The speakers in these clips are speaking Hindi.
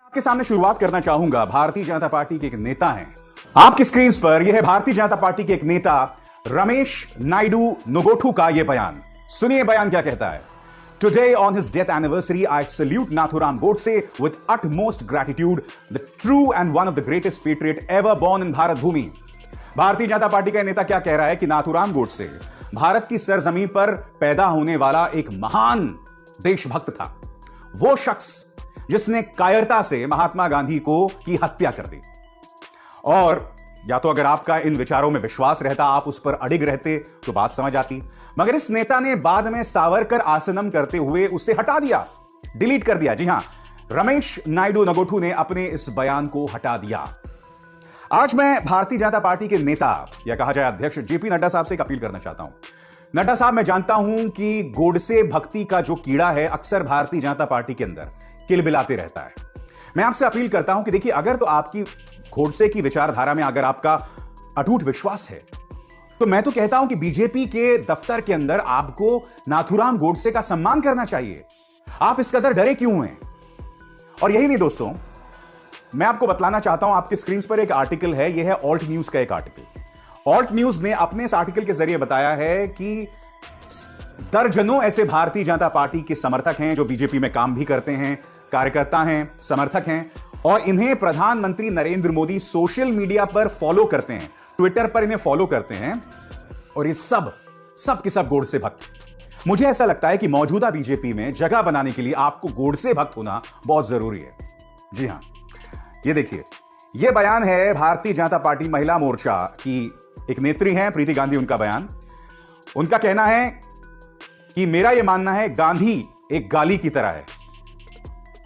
आपके सामने शुरुआत करना चाहूंगा भारतीय जनता पार्टी के एक नेता हैं। आपकी स्क्रीन पर यह है भारतीय जनता पार्टी के एक नेता रमेश नायडू नगोठू का यह बयान। सुनिए बयान क्या कहता है। Today on his death anniversary, I salute Nathuram Godse with utmost gratitude, the true and one of the greatest patriot ever born in Bharat Bhumi। Bharatiya Janata party का नेता क्या कह रहा है कि नाथुराम गोडसे भारत की सरजमीन पर पैदा होने वाला एक महान देशभक्त था, वो शख्स जिसने कायरता से महात्मा गांधी को की हत्या कर दी। और या तो अगर आपका इन विचारों में विश्वास रहता, आप उस पर अडिग रहते तो बात समझ आती, मगर इस नेता ने बाद में सावरकर आसनम करते हुए उसे हटा दिया, डिलीट कर दिया। जी हां, रमेश नायडू नगोठू ने अपने इस बयान को हटा दिया। आज मैं भारतीय जनता पार्टी के नेता या कहा जाए अध्यक्ष जेपी नड्डा साहब से एक अपील करना चाहता हूं। नड्डा साहब, मैं जानता हूं कि गोडसे भक्ति का जो कीड़ा है अक्सर भारतीय जनता पार्टी के अंदर किलबिलाते रहता है। मैं आपसे अपील करता हूं कि देखिए, अगर तो आपकी गोडसे की विचारधारा में अगर आपका अटूट विश्वास है, तो मैं तो कहता हूं कि बीजेपी के दफ्तर के अंदर आपको नाथुराम गोडसे का सम्मान करना चाहिए। आप इस कदर डरे क्यों हैं? और यही नहीं दोस्तों, मैं आपको बतलाना चाहता हूं, आपकी स्क्रीन पर एक आर्टिकल है, यह है ऑल्ट न्यूज का एक आर्टिकल। ऑल्ट न्यूज ने अपने इस आर्टिकल के जरिए बताया है कि दर्जनों ऐसे भारतीय जनता पार्टी के समर्थक हैं जो बीजेपी में काम भी करते हैं, कार्यकर्ता हैं, समर्थक हैं, और इन्हें प्रधानमंत्री नरेंद्र मोदी सोशल मीडिया पर फॉलो करते हैं, ट्विटर पर इन्हें फॉलो करते हैं, और ये सब के सब गोडसे भक्त। मुझे ऐसा लगता है कि मौजूदा बीजेपी में जगह बनाने के लिए आपको गोडसे भक्त होना बहुत जरूरी है। जी हां, ये देखिए, ये बयान है भारतीय जनता पार्टी महिला मोर्चा की एक नेत्री हैं प्रीति गांधी, उनका बयान। उनका कहना है कि मेरा यह मानना है गांधी एक गाली की तरह है,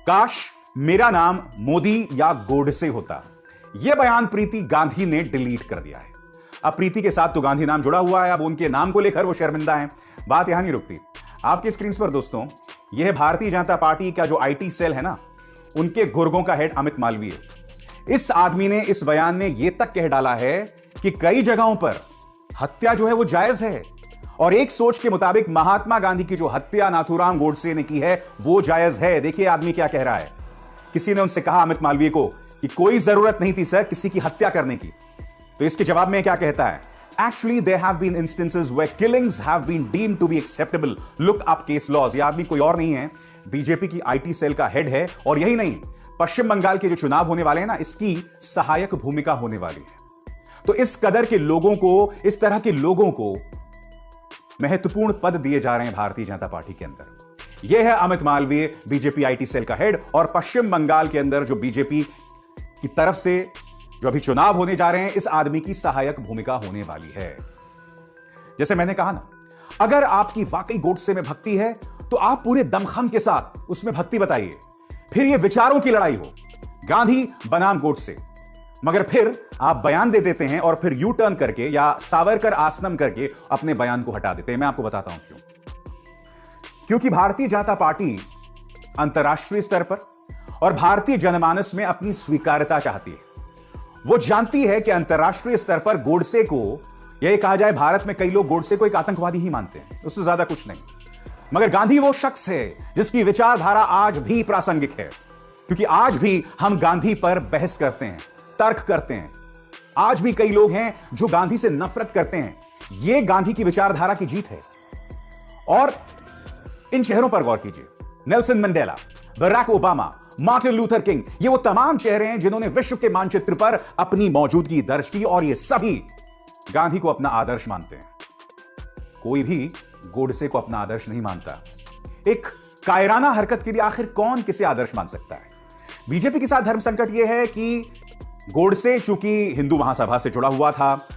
काश मेरा नाम मोदी या गोडसे होता। यह बयान प्रीति गांधी ने डिलीट कर दिया है। अब प्रीति के साथ तो गांधी नाम जुड़ा हुआ है, अब उनके नाम को लेकर वो शर्मिंदा है। बात यहां नहीं रुकती। आपकी स्क्रीन पर दोस्तों, यह भारतीय जनता पार्टी का जो आईटी सेल है ना, उनके गुर्गों का हेड अमित मालवीय। इस आदमी ने इस बयान में यह तक कह डाला है कि कई जगहों पर हत्या जो है वो जायज है, और एक सोच के मुताबिक महात्मा गांधी की जो हत्या नाथुराम गोडसे ने की है वो जायज है। देखिए आदमी क्या कह रहा है। किसी ने उनसे कहा, अमित मालवीय को, कि कोई जरूरत नहीं थी सर किसी की हत्या करने की। तो इसके जवाब में क्या कहता है, actually there have been instances where killings have been deemed to be acceptable, look up case laws. यह आदमी कोई और नहीं है, बीजेपी की आईटी सेल का हेड है। और यही नहीं, पश्चिम बंगाल के जो चुनाव होने वाले हैं ना, इसकी सहायक भूमिका होने वाली है। तो इस कदर के लोगों को, इस तरह के लोगों को महत्वपूर्ण पद दिए जा रहे हैं भारतीय जनता पार्टी के अंदर। यह है Amit Malviya, BJP IT cell का हेड, और पश्चिम बंगाल के अंदर जो बीजेपी की तरफ से जो अभी चुनाव होने जा रहे हैं, इस आदमी की सहायक भूमिका होने वाली है। जैसे मैंने कहा ना, अगर आपकी वाकई गोडसे में भक्ति है तो आप पूरे दमखम के साथ उसमें भक्ति बताइए। फिर यह विचारों की लड़ाई हो, गांधी बनाम गोडसे, मगर फिर आप बयान दे देते हैं और फिर यू टर्न करके या सावरकर आसनम करके अपने बयान को हटा देते हैं। मैं आपको बताता हूं क्यों। क्योंकि भारतीय जनता पार्टी अंतर्राष्ट्रीय स्तर पर और भारतीय जनमानस में अपनी स्वीकार्यता चाहती है। वो जानती है कि अंतर्राष्ट्रीय स्तर पर गोडसे को, यह कहा जाए भारत में कई लोग गोडसे को एक आतंकवादी ही मानते हैं, उससे ज्यादा कुछ नहीं, मगर गांधी वो शख्स है जिसकी विचारधारा आज भी प्रासंगिक है। क्योंकि आज भी हम गांधी पर बहस करते हैं, तर्क करते हैं। आज भी कई लोग हैं जो गांधी से नफरत करते हैं। यह गांधी की विचारधारा की जीत है। और इन चेहरों पर गौर कीजिए, Nelson Mandela, Barack Obama, Martin Luther King, ये वो तमाम चेहरे हैं जिन्होंने विश्व के मानचित्र पर अपनी मौजूदगी दर्ज की, और ये सभी गांधी को अपना आदर्श मानते हैं। कोई भी गोडसे को अपना आदर्श नहीं मानता। एक कायराना हरकत के लिए आखिर कौन किसे आदर्श मान सकता है? बीजेपी के साथ धर्म संकट यह है कि गोडसे चूंकि हिंदू महासभा से जुड़ा हुआ था,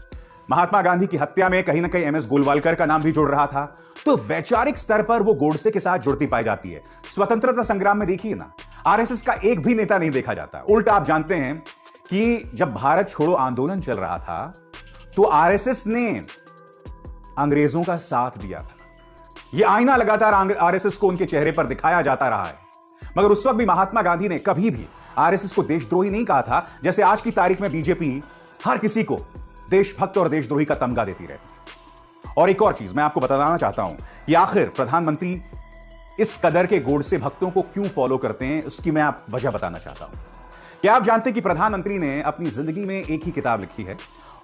महात्मा गांधी की हत्या में कहीं ना कहीं एमएस गोलवालकर का नाम भी जुड़ रहा था, तो वैचारिक स्तर पर वो गोडसे के साथ जुड़ती पाई जाती है। स्वतंत्रता संग्राम में देखिए ना, आरएसएस का एक भी नेता नहीं देखा जाता। उल्टा आप जानते हैं कि जब भारत छोड़ो आंदोलन चल रहा था तो आरएसएस ने अंग्रेजों का साथ दिया था। यह आईना लगातार आरएसएस को उनके चेहरे पर दिखाया जाता रहा है। मगर उस वक्त भी महात्मा गांधी ने कभी भी आरएसएस को देशद्रोही नहीं कहा था, जैसे आज की तारीख में बीजेपी हर किसी को देशभक्त और देशद्रोही का तमगा देती रहती है। और एक और चीज मैं आपको बताना चाहता हूं कि आखिर प्रधानमंत्री इस कदर के गोडसे भक्तों को क्यों फॉलो करते हैं, उसकी मैं आप वजह बताना चाहता हूं। क्या आप जानते हैं कि प्रधानमंत्री ने अपनी जिंदगी में एक ही किताब लिखी है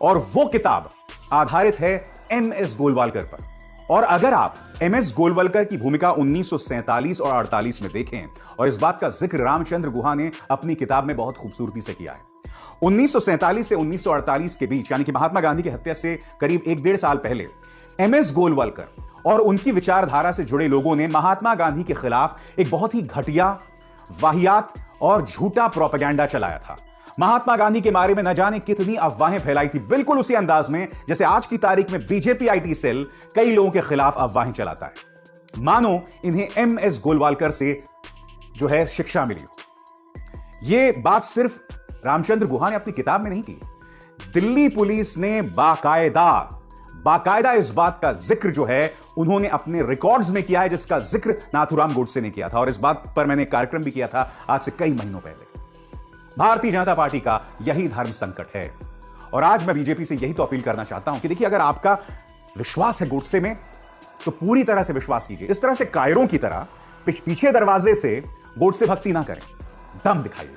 और वो किताब आधारित है एमएस गोलवालकर पर। और अगर आप एमएस गोलवालकर की भूमिका 1947 और 48 में देखें, और इस बात का जिक्र रामचंद्र गुहा ने अपनी किताब में बहुत खूबसूरती से किया है। 1947 से 1948 के बीच, यानी कि महात्मा गांधी की हत्या से करीब 1-1.5 साल पहले, एमएस गोलवालकर और उनकी विचारधारा से जुड़े लोगों ने महात्मा गांधी के खिलाफ एक बहुत ही घटिया, वाहियात और झूठा प्रोपेगेंडा चलाया था। महात्मा गांधी के बारे में न जाने कितनी अफवाहें फैलाई थी, बिल्कुल उसी अंदाज में जैसे आज की तारीख में बीजेपी आईटी सेल कई लोगों के खिलाफ अफवाहें चलाता है, मानो इन्हें एमएस गोलवालकर से जो है शिक्षा मिली हो। यह बात सिर्फ रामचंद्र गुहा ने अपनी किताब में नहीं की, दिल्ली पुलिस ने बाकायदा इस बात का जिक्र जो है उन्होंने अपने रिकॉर्ड्स में किया है, जिसका जिक्र नाथूराम गोडसे ने किया था। और इस बात पर मैंने कार्यक्रम भी किया था आज से कई महीनों पहले। भारतीय जनता पार्टी का यही धर्म संकट है। और आज मैं बीजेपी से यही तो अपील करना चाहता हूं कि देखिए, अगर आपका विश्वास है गोडसे में तो पूरी तरह से विश्वास कीजिए। इस तरह से कायरों की तरह पीछे दरवाजे से गोडसे भक्ति ना करें, दम दिखाइए।